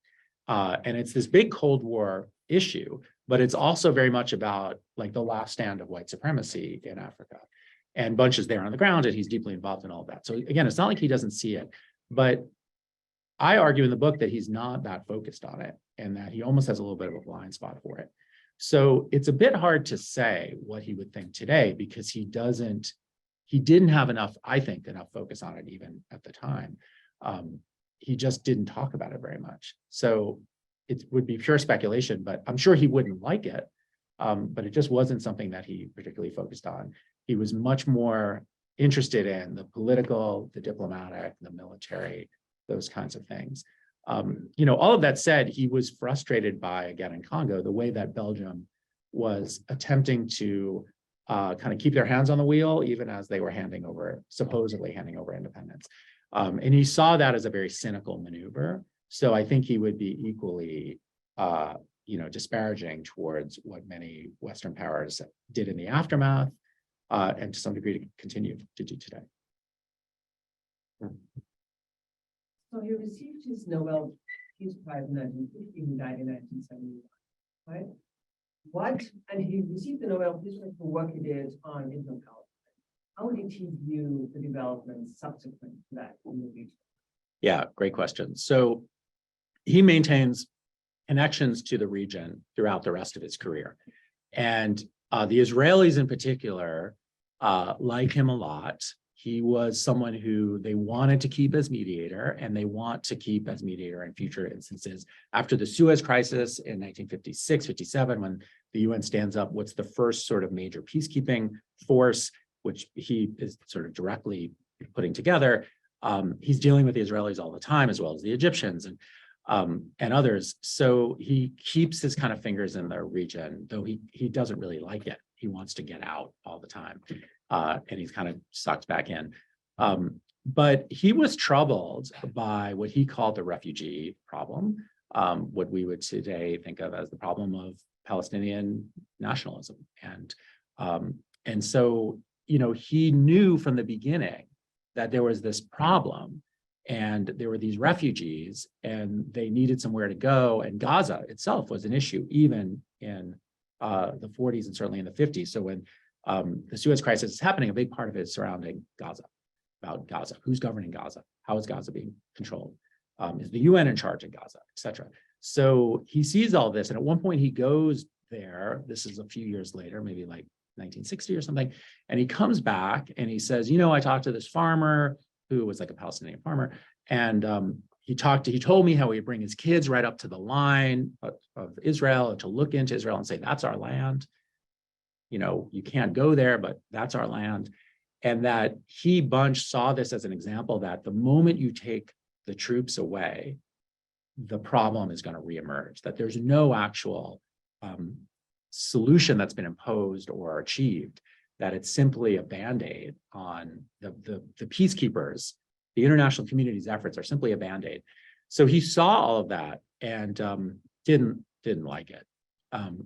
And it's this big Cold War issue, but it's also very much about like the last stand of white supremacy in Africa. And Bunche is there on the ground and he's deeply involved in all of that. So again, it's not like he doesn't see it, but I argue in the book that he's not that focused on it and that he almost has a little bit of a blind spot for it. So it's a bit hard to say what he would think today because he didn't have enough, I think, enough focus on it even at the time. He just didn't talk about it very much. So it would be pure speculation, but I'm sure he wouldn't like it. But it just wasn't something that he particularly focused on. He was much more interested in the political, the diplomatic, the military, those kinds of things. All of that said, he was frustrated by, again, in Congo, the way that Belgium was attempting to kind of keep their hands on the wheel, even as they were supposedly handing over independence. And he saw that as a very cynical maneuver. So I think he would be equally, disparaging towards what many Western powers did in the aftermath, and to some degree to continue to do today. So he received his Nobel Peace Prize in 1950, he died in 1971, right? And he received the Nobel Peace Prize for work he did on internet politics. How did he view the developments subsequent to that in the region? Yeah, great question. So he maintains connections to the region throughout the rest of his career. And the Israelis in particular like him a lot. He was someone who they wanted to keep as mediator, and they want to keep as mediator in future instances. After the Suez Crisis in 1956, 57, when the UN stands up, what's the first sort of major peacekeeping force, which he is sort of directly putting together. He's dealing with the Israelis all the time, as well as the Egyptians and others. So he keeps his kind of fingers in the region, though he doesn't really like it. He wants to get out all the time. And he's kind of sucked back in. But he was troubled by what he called the refugee problem, what we would today think of as the problem of Palestinian nationalism. And so, he knew from the beginning that there was this problem and there were these refugees and they needed somewhere to go. And Gaza itself was an issue, even in the 40s and certainly in the 50s. So when the Suez Crisis is happening, a big part of it is surrounding Gaza, about Gaza. Who's governing Gaza? How is Gaza being controlled? Is the UN in charge in Gaza, et cetera? So he sees all this. And at one point he goes there, this is a few years later, maybe like 1960 or something. And he comes back and he says, I talked to this farmer who was like a Palestinian farmer. And he told me how he'd bring his kids right up to the line of Israel and to look into Israel and say, that's our land. You can't go there, but that's our land. And that Bunche saw this as an example that the moment you take the troops away, the problem is going to reemerge, that there's no actual solution that's been imposed or achieved, that it's simply a Band-Aid on the peacekeepers. The international community's efforts are simply a Band-Aid. So he saw all of that and didn't like it.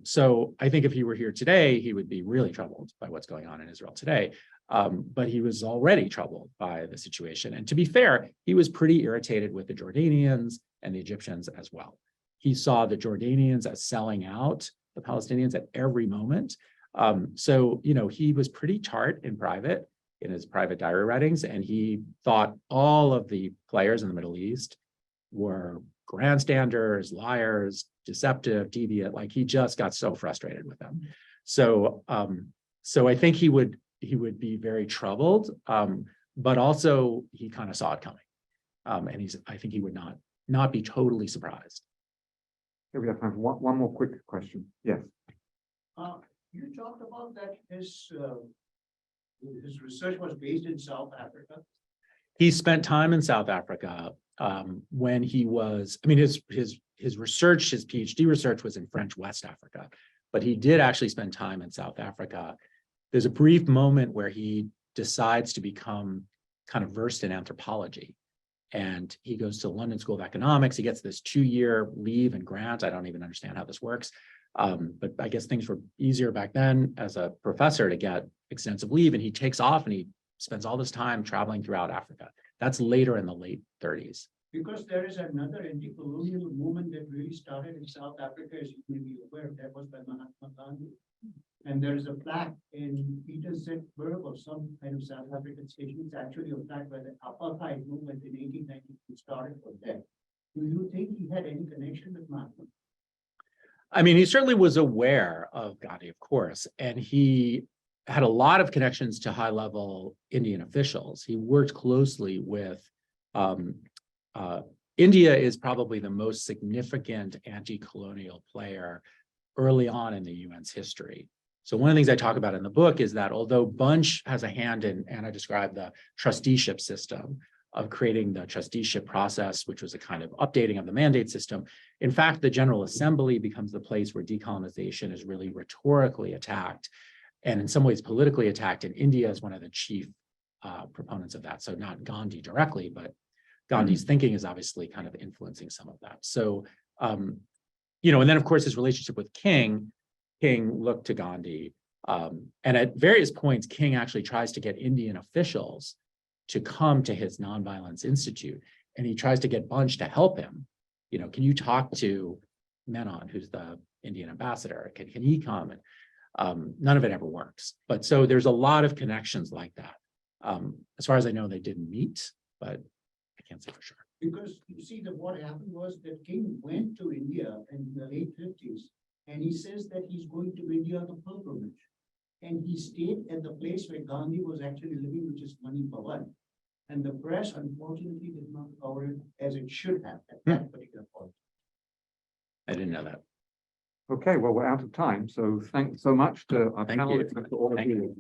So I think if he were here today, he would be really troubled by what's going on in Israel today. But he was already troubled by the situation. And to be fair, he was pretty irritated with the Jordanians and the Egyptians as well. He saw the Jordanians as selling out the Palestinians at every moment. So, he was pretty tart in private, in his private diary writings, and he thought all of the players in the Middle East were grandstanders, liars, deceptive, deviant. Like, he just got so frustrated with them. So I think he would be very troubled, but also he kind of saw it coming. And I think he would not be totally surprised. Here we have time for one more quick question. Yes. You talked about that his research was based in South Africa. He spent time in South Africa when he was, his research, his PhD research was in French West Africa, but he did actually spend time in South Africa. There's a brief moment where he decides to become kind of versed in anthropology. And he goes to the London School of Economics. He gets this 2-year leave and grant. I don't even understand how this works. But I guess things were easier back then as a professor to get extensive leave. And he takes off and he spends all this time traveling throughout Africa. That's later in the late 30s. Because there is another anti-colonial movement that really started in South Africa, as you may be aware, that was by Mahatma Gandhi. And there is a plaque in Petersburg or some kind of South African station. It's actually a plaque where the apartheid movement in 1892 started from there. Do you think he had any connection with Mahatma? He certainly was aware of Gandhi, of course, and he had a lot of connections to high-level Indian officials. He worked closely with India is probably the most significant anti-colonial player early on in the UN's history. So one of the things I talk about in the book is that although Bunche has a hand in, and I described the trusteeship system of creating the trusteeship process, which was a kind of updating of the mandate system, in fact, the General Assembly becomes the place where decolonization is really rhetorically attacked and in some ways politically attacked. And India is one of the chief proponents of that. So not Gandhi directly, but Gandhi's thinking is obviously kind of influencing some of that. So, and then of course his relationship with King looked to Gandhi. And at various points, King actually tries to get Indian officials to come to his Nonviolence Institute. And he tries to get Bunche to help him. Can you talk to Menon, who's the Indian ambassador? Can he come? And none of it ever works. But so there's a lot of connections like that. As far as I know, they didn't meet, but I can't say for sure. Because you see that what happened was that King went to India in the late 50s, and he says that he's going to India on a pilgrimage. And he stayed at the place where Gandhi was actually living, which is Mani Bhavan. And the press, unfortunately, did not cover it as it should have at that particular point. I didn't know that. Okay, well, we're out of time. So thanks so much to our Thank you. panelists and to all of Thank you.